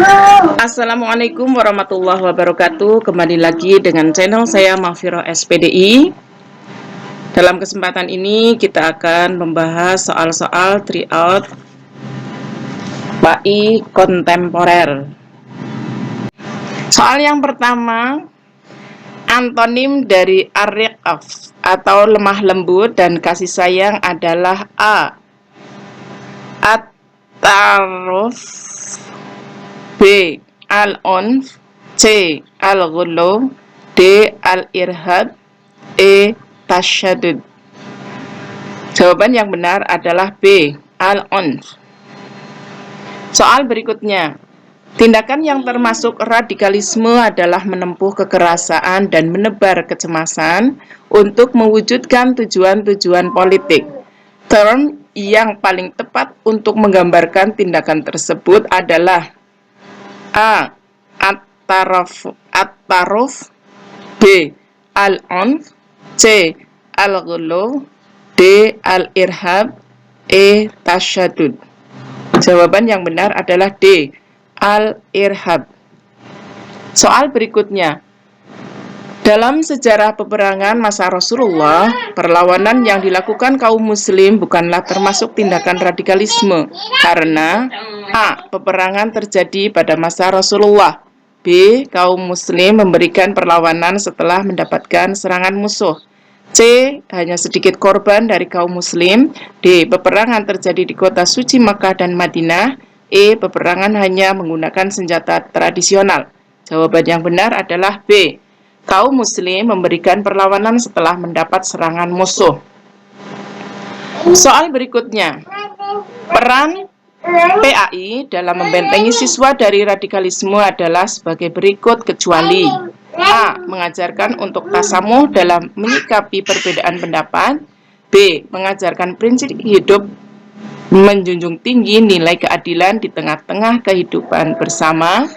Assalamualaikum warahmatullahi wabarakatuh. Kembali lagi dengan channel saya Mahfiroh SPDI. Dalam kesempatan ini kita akan membahas soal-soal tryout PAI kontemporer. Soal yang pertama, antonim dari ar-riqaf atau lemah lembut dan kasih sayang adalah A. At-taruf, B. Al-unf, C. Al-ghulu, D. Al-irhab, E. Tasyadud. Jawaban yang benar adalah B. Al-unf. Soal berikutnya, tindakan yang termasuk radikalisme adalah menempuh kekerasan dan menebar kecemasan untuk mewujudkan tujuan-tujuan politik. Term yang paling tepat untuk menggambarkan tindakan tersebut adalah A. At-taruf, B. Al-unf, C. Al-ghulu, D. Al-irhab, E. Tasyadud. Jawaban yang benar adalah D. Al-irhab. Soal berikutnya, dalam sejarah peperangan masa Rasulullah, perlawanan yang dilakukan kaum muslim bukanlah termasuk tindakan radikalisme karena A. Peperangan terjadi pada masa Rasulullah, B. Kaum muslim memberikan perlawanan setelah mendapatkan serangan musuh, C. Hanya sedikit korban dari kaum muslim, D. Peperangan terjadi di kota suci Makkah dan Madinah, E. Peperangan hanya menggunakan senjata tradisional. Jawaban yang benar adalah B. Kaum muslim memberikan perlawanan setelah mendapat serangan musuh. Soal berikutnya, peran PAI dalam membentengi siswa dari radikalisme adalah sebagai berikut kecuali A. Mengajarkan untuk tasamuh dalam menyikapi perbedaan pendapat, B. Mengajarkan prinsip hidup menjunjung tinggi nilai keadilan di tengah-tengah kehidupan bersama,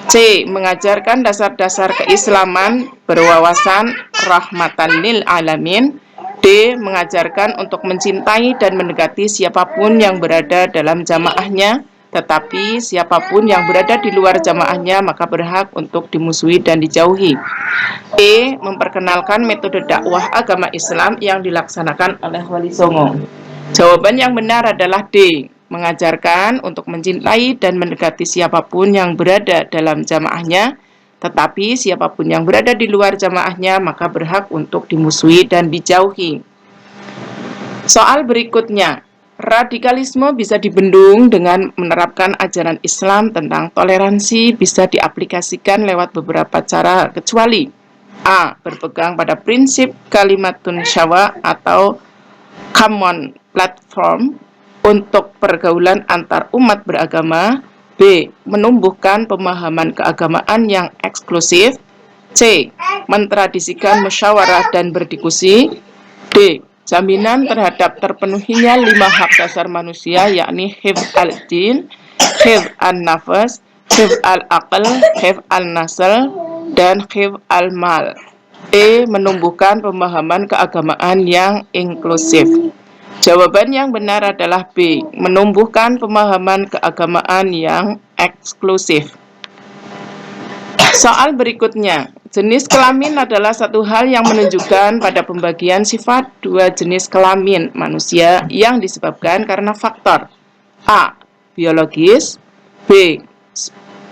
C. Mengajarkan dasar-dasar keislaman berwawasan rahmatan lil alamin, D. Mengajarkan untuk mencintai dan mendekati siapapun yang berada dalam jamaahnya, tetapi siapapun yang berada di luar jamaahnya maka berhak untuk dimusuhi dan dijauhi. E. Memperkenalkan metode dakwah agama Islam yang dilaksanakan oleh Wali Songo. Jawaban yang benar adalah D. Mengajarkan untuk mencintai dan mendekati siapapun yang berada dalam jamaahnya, tetapi siapapun yang berada di luar jamaahnya maka berhak untuk dimusuhi dan dijauhi. Soal berikutnya, radikalisme bisa dibendung dengan menerapkan ajaran Islam tentang toleransi bisa diaplikasikan lewat beberapa cara kecuali A. Berpegang pada prinsip kalimatun syawa atau common platform untuk pergaulan antar umat beragama, B. Menumbuhkan pemahaman keagamaan yang eksklusif, C. Mentradisikan musyawarah dan berdiskusi, D. Jaminan terhadap terpenuhinya 5 hak dasar manusia yakni hifz al-din, hifz al-nafas, hifz al-aql, hifz al-nasl, dan hifz al-mal. E. Menumbuhkan pemahaman keagamaan yang inklusif. Jawaban yang benar adalah B. Menumbuhkan pemahaman keagamaan yang eksklusif. Soal berikutnya, jenis kelamin adalah satu hal yang menunjukkan pada pembagian sifat dua jenis kelamin manusia yang disebabkan karena faktor A. Biologis, B.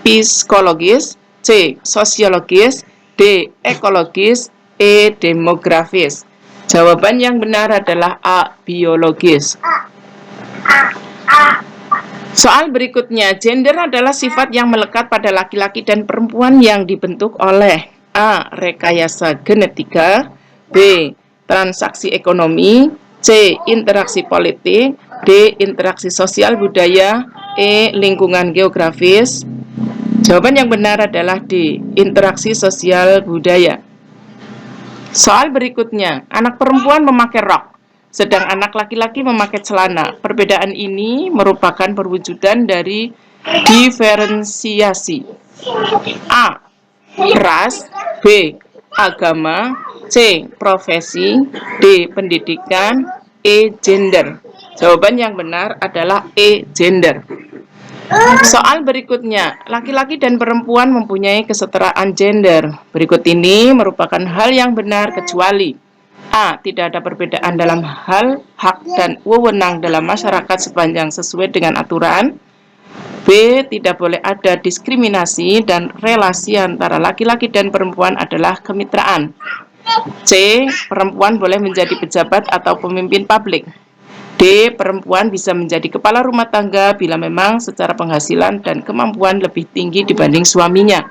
Psikologis, C. Sosiologis, D. Ekologis, E. Demografis. Jawaban yang benar adalah A. Biologis. Soal berikutnya, gender adalah sifat yang melekat pada laki-laki dan perempuan yang dibentuk oleh A. Rekayasa genetika, B. Transaksi ekonomi, C. Interaksi politik, D. Interaksi sosial budaya, E. Lingkungan geografis. Jawaban yang benar adalah D. Interaksi sosial budaya. Soal berikutnya, anak perempuan memakai rok, sedang anak laki-laki memakai celana. Perbedaan ini merupakan perwujudan dari diferensiasi. A. Ras, B. Agama, C. Profesi, D. Pendidikan, E. Gender. Jawaban yang benar adalah E. Gender. Soal berikutnya, laki-laki dan perempuan mempunyai kesetaraan gender. Berikut ini merupakan hal yang benar kecuali A. Tidak ada perbedaan dalam hal hak dan wewenang dalam masyarakat sepanjang sesuai dengan aturan. B. Tidak boleh ada diskriminasi dan relasi antara laki-laki dan perempuan adalah kemitraan. C. Perempuan boleh menjadi pejabat atau pemimpin publik. D. Perempuan bisa menjadi kepala rumah tangga bila memang secara penghasilan dan kemampuan lebih tinggi dibanding suaminya.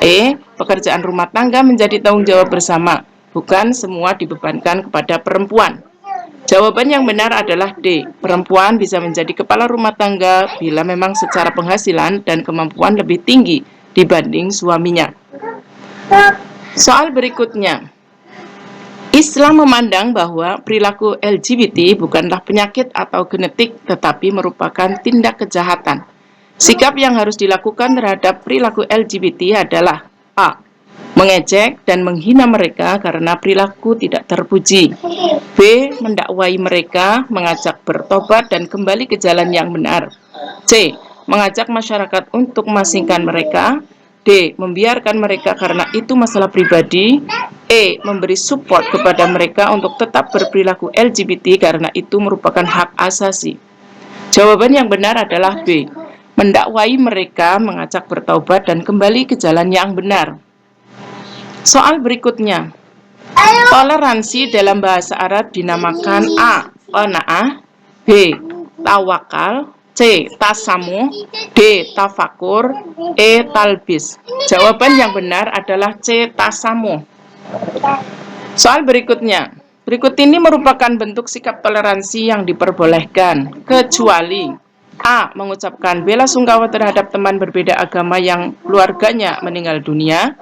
E. Pekerjaan rumah tangga menjadi tanggung jawab bersama, bukan semua dibebankan kepada perempuan. Jawaban yang benar adalah D. Perempuan bisa menjadi kepala rumah tangga bila memang secara penghasilan dan kemampuan lebih tinggi dibanding suaminya. Soal berikutnya. Islam memandang bahwa perilaku LGBT bukanlah penyakit atau genetik, tetapi merupakan tindak kejahatan. Sikap yang harus dilakukan terhadap perilaku LGBT adalah A. Mengejek dan menghina mereka karena perilaku tidak terpuji. B. Mendakwai mereka, mengajak bertobat dan kembali ke jalan yang benar. C. Mengajak masyarakat untuk memasingkan mereka. D. Membiarkan mereka karena itu masalah pribadi. E. Memberi support kepada mereka untuk tetap berperilaku LGBT karena itu merupakan hak asasi. Jawaban yang benar adalah B. Mendakwai mereka, mengajak bertaubat dan kembali ke jalan yang benar. Soal berikutnya. Toleransi dalam bahasa Arab dinamakan A. Qanaah, B. Tawakal, C. Tasamuh, D. Tafakur, E. Talbis. Jawaban yang benar adalah C. Tasamuh. Soal berikutnya. Berikut ini merupakan bentuk sikap toleransi yang diperbolehkan, kecuali A. Mengucapkan bela sungkawa terhadap teman berbeda agama yang keluarganya meninggal dunia.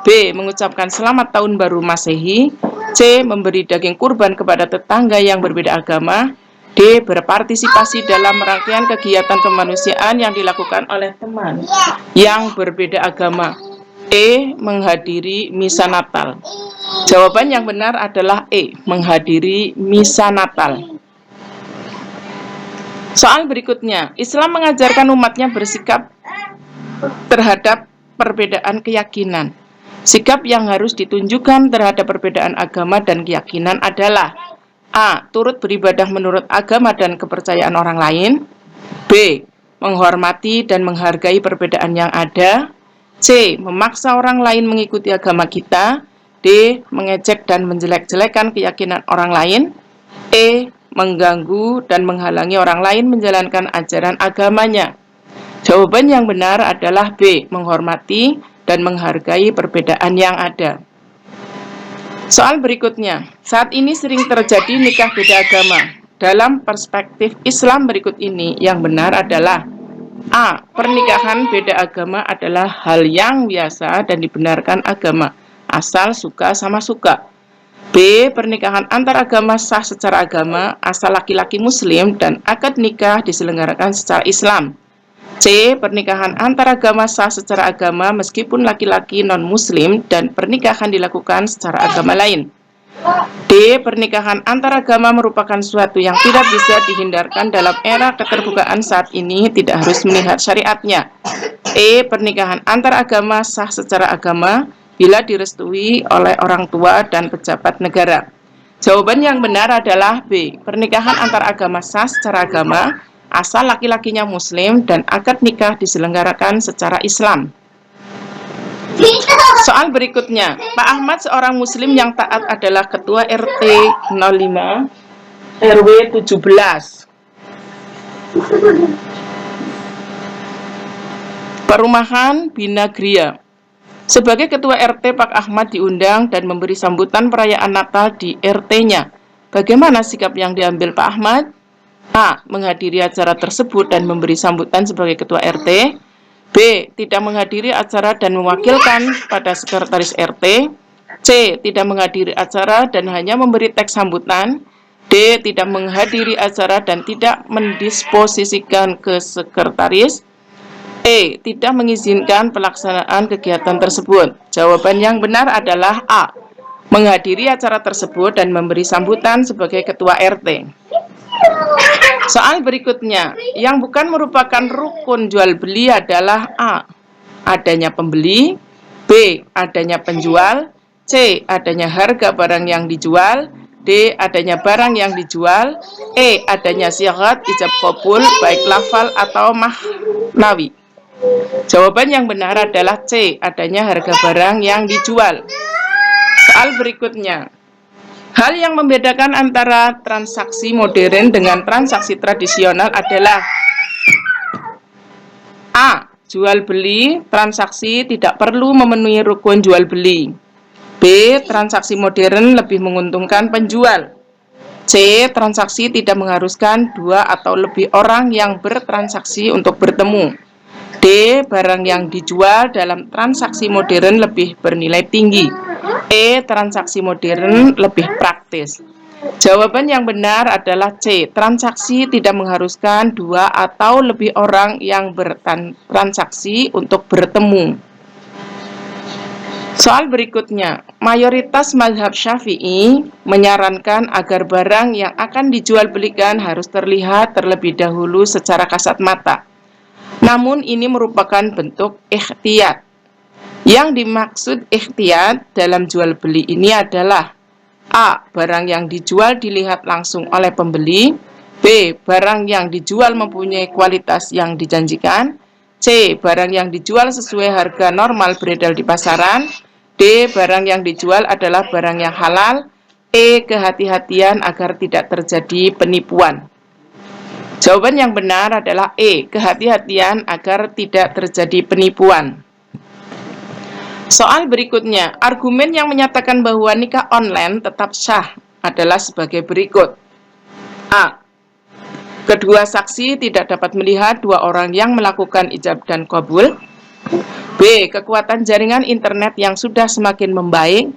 B. Mengucapkan selamat tahun baru Masehi. C. Memberi daging kurban kepada tetangga yang berbeda agama. D. Berpartisipasi dalam rangkaian kegiatan kemanusiaan yang dilakukan oleh teman yang berbeda agama. E. Menghadiri misa Natal. Jawaban yang benar adalah E. Menghadiri misa Natal. Soal berikutnya. Islam mengajarkan umatnya bersikap terhadap perbedaan keyakinan. Sikap yang harus ditunjukkan terhadap perbedaan agama dan keyakinan adalah A. Turut beribadah menurut agama dan kepercayaan orang lain. B. Menghormati dan menghargai perbedaan yang ada. C. Memaksa orang lain mengikuti agama kita. D. Mengejek dan menjelek-jelekan keyakinan orang lain. E. Mengganggu dan menghalangi orang lain menjalankan ajaran agamanya. Jawaban yang benar adalah B. Menghormati dan menghargai perbedaan yang ada. Soal berikutnya, saat ini sering terjadi nikah beda agama. Dalam perspektif Islam berikut ini, yang benar adalah A. Pernikahan beda agama adalah hal yang biasa dan dibenarkan agama, asal suka sama suka. B. Pernikahan antar agama sah secara agama, asal laki-laki muslim dan akad nikah diselenggarakan secara Islam. C. Pernikahan antar agama sah secara agama meskipun laki-laki non-muslim dan pernikahan dilakukan secara agama lain. D. Pernikahan antar agama merupakan suatu yang tidak bisa dihindarkan dalam era keterbukaan saat ini, tidak harus melihat syariatnya. E. Pernikahan antar agama sah secara agama bila direstui oleh orang tua dan pejabat negara. Jawaban yang benar adalah B. Pernikahan antar agama sah secara agama asal laki-lakinya muslim dan akad nikah diselenggarakan secara Islam. Soal berikutnya, Pak Ahmad seorang muslim yang taat adalah ketua RT 05 RW 17 Perumahan Binagria. Sebagai ketua RT, Pak Ahmad diundang dan memberi sambutan perayaan Natal di RT-nya. Bagaimana sikap yang diambil Pak Ahmad? A. Menghadiri acara tersebut dan memberi sambutan sebagai ketua RT. B. Tidak menghadiri acara dan mewakilkan pada sekretaris RT. C. Tidak menghadiri acara dan hanya memberi teks sambutan. D. Tidak menghadiri acara dan tidak mendisposisikan ke sekretaris. E. Tidak mengizinkan pelaksanaan kegiatan tersebut. Jawaban yang benar adalah A. Menghadiri acara tersebut dan memberi sambutan sebagai ketua RT. Soal berikutnya, yang bukan merupakan rukun jual beli adalah A. Adanya pembeli, B. Adanya penjual, C. Adanya harga barang yang dijual, D. Adanya barang yang dijual, E. Adanya syigat ijab qabul baik lafal atau mahnawi. Jawaban yang benar adalah C. Adanya harga barang yang dijual. Soal berikutnya, hal yang membedakan antara transaksi modern dengan transaksi tradisional adalah A. Jual beli transaksi tidak perlu memenuhi rukun jual beli. B. Transaksi modern lebih menguntungkan penjual. C. Transaksi tidak mengharuskan dua atau lebih orang yang bertransaksi untuk bertemu. D. Barang yang dijual dalam transaksi modern lebih bernilai tinggi. E. Transaksi modern lebih praktis. Jawaban yang benar adalah C. Transaksi tidak mengharuskan dua atau lebih orang yang bertransaksi untuk bertemu. Soal berikutnya, mayoritas mazhab Syafi'i menyarankan agar barang yang akan dijual belikan harus terlihat terlebih dahulu secara kasat mata. Namun ini merupakan bentuk ikhtiyat. Yang dimaksud ikhtiyat dalam jual beli ini adalah A. Barang yang dijual dilihat langsung oleh pembeli. B. Barang yang dijual mempunyai kualitas yang dijanjikan. C. Barang yang dijual sesuai harga normal beredar di pasaran. D. Barang yang dijual adalah barang yang halal. E. Kehati-hatian agar tidak terjadi penipuan. Jawaban yang benar adalah E. Kehati-hatian agar tidak terjadi penipuan. Soal berikutnya, argumen yang menyatakan bahwa nikah online tetap sah adalah sebagai berikut. A. Kedua saksi tidak dapat melihat dua orang yang melakukan ijab dan qabul. B. Kekuatan jaringan internet yang sudah semakin membaik.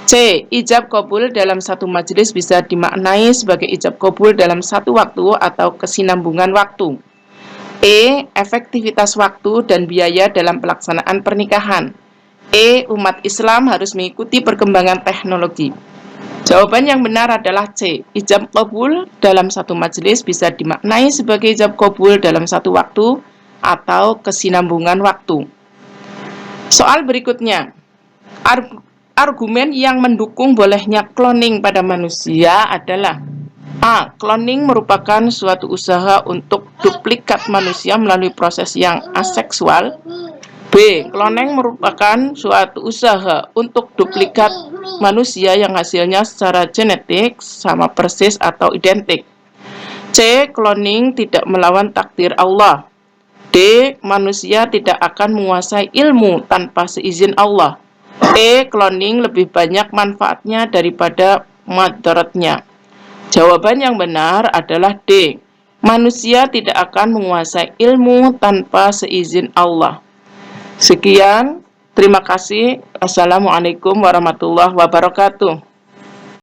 C. Ijab qabul dalam satu majelis bisa dimaknai sebagai ijab qabul dalam satu waktu atau kesinambungan waktu. E. Efektivitas waktu dan biaya dalam pelaksanaan pernikahan. E. Umat Islam harus mengikuti perkembangan teknologi. Jawaban yang benar adalah C. Ijab qabul dalam satu majelis bisa dimaknai sebagai ijab qabul dalam satu waktu atau kesinambungan waktu. Soal berikutnya, argumen yang mendukung bolehnya cloning pada manusia adalah A. Cloning merupakan suatu usaha untuk duplikat manusia melalui proses yang aseksual. B. Cloning merupakan suatu usaha untuk duplikat manusia yang hasilnya secara genetik sama persis atau identik. C. Cloning tidak melawan takdir Allah. D. Manusia tidak akan menguasai ilmu tanpa seizin Allah. E. Cloning lebih banyak manfaatnya daripada madaratnya. Jawaban yang benar adalah D. Manusia tidak akan menguasai ilmu tanpa seizin Allah. Sekian, terima kasih. Assalamualaikum warahmatullahi wabarakatuh.